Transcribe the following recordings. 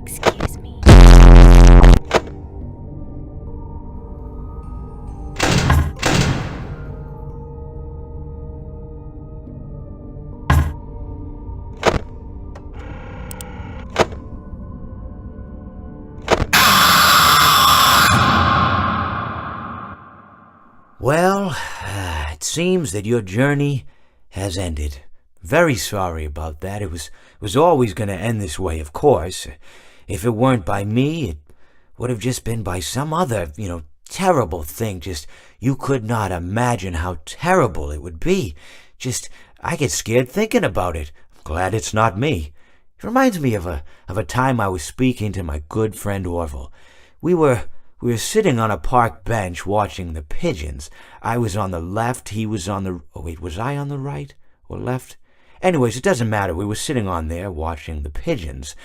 Excuse me. Well, it seems that your journey has ended. Very sorry about that. It was always going to end this way, of course. If it weren't by me, it would have just been by some other, terrible thing. Just, you could not imagine how terrible it would be. Just, I get scared thinking about it. I'm glad it's not me. It reminds me of a time I was speaking to my good friend Orville. We were sitting on a park bench watching the pigeons. I was on the left, he was on the... Oh, wait, was I on the right or left? Anyways, it doesn't matter. We were sitting on there watching the pigeons.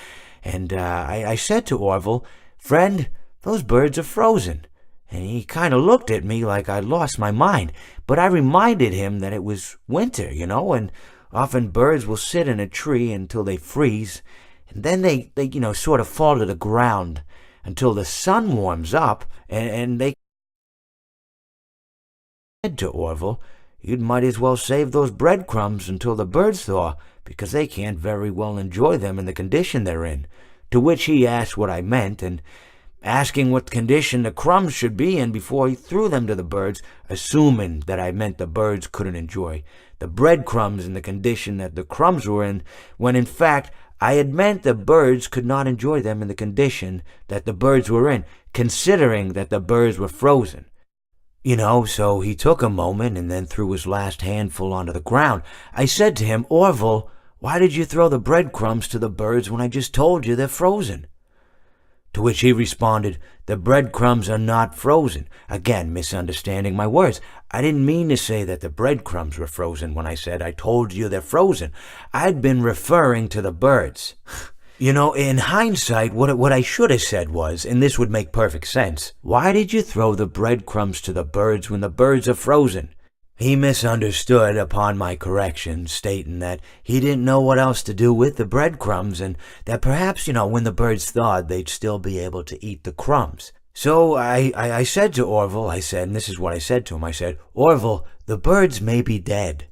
And I said to Orville, "Friend, those birds are frozen." And he kind of looked at me like I'd lost my mind. But I reminded him that it was winter, and often birds will sit in a tree until they freeze. And then they sort of fall to the ground until the sun warms up, and they said to Orville, "You might as well save those breadcrumbs until the birds thaw, because they can't very well enjoy them in the condition they're in." To which he asked what I meant, and asking what condition the crumbs should be in before he threw them to the birds, assuming that I meant the birds couldn't enjoy the breadcrumbs in the condition that the crumbs were in, when in fact I had meant the birds could not enjoy them in the condition that the birds were in, considering that the birds were frozen. So he took a moment and then threw his last handful onto the ground. I said to him, "Orville, why did you throw the breadcrumbs to the birds when I just told you they're frozen?" To which he responded, "The breadcrumbs are not frozen." Again, misunderstanding my words. I didn't mean to say that the breadcrumbs were frozen when I said I told you they're frozen. I'd been referring to the birds. In hindsight, what I should have said was, and this would make perfect sense, "Why did you throw the breadcrumbs to the birds when the birds are frozen?" He misunderstood upon my correction, stating that he didn't know what else to do with the breadcrumbs, and that perhaps, when the birds thawed, they'd still be able to eat the crumbs. So I said to Orville, and this is what I said to him, I said, "Orville, the birds may be dead."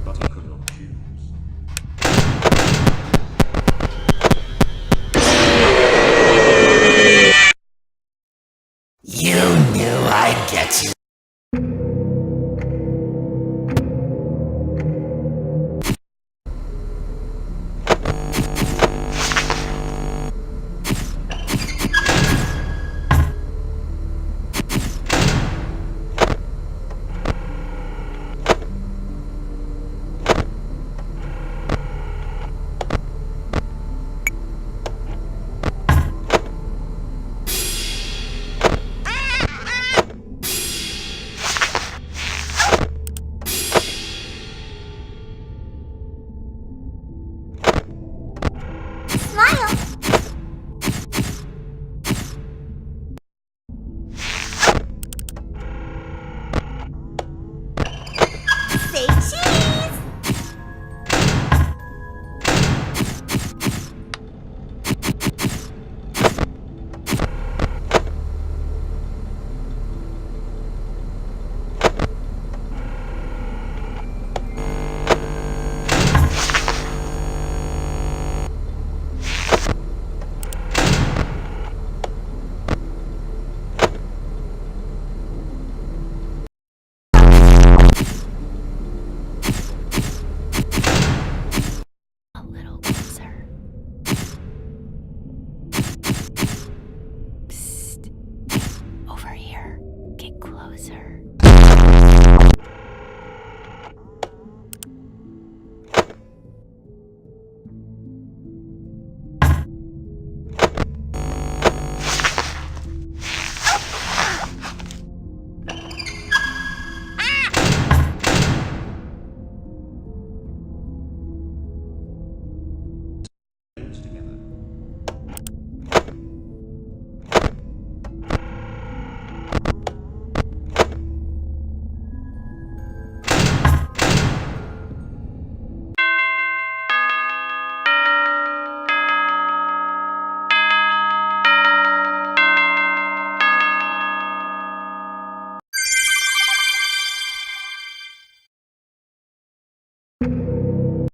But he could not choose. You knew I'd get you. closer.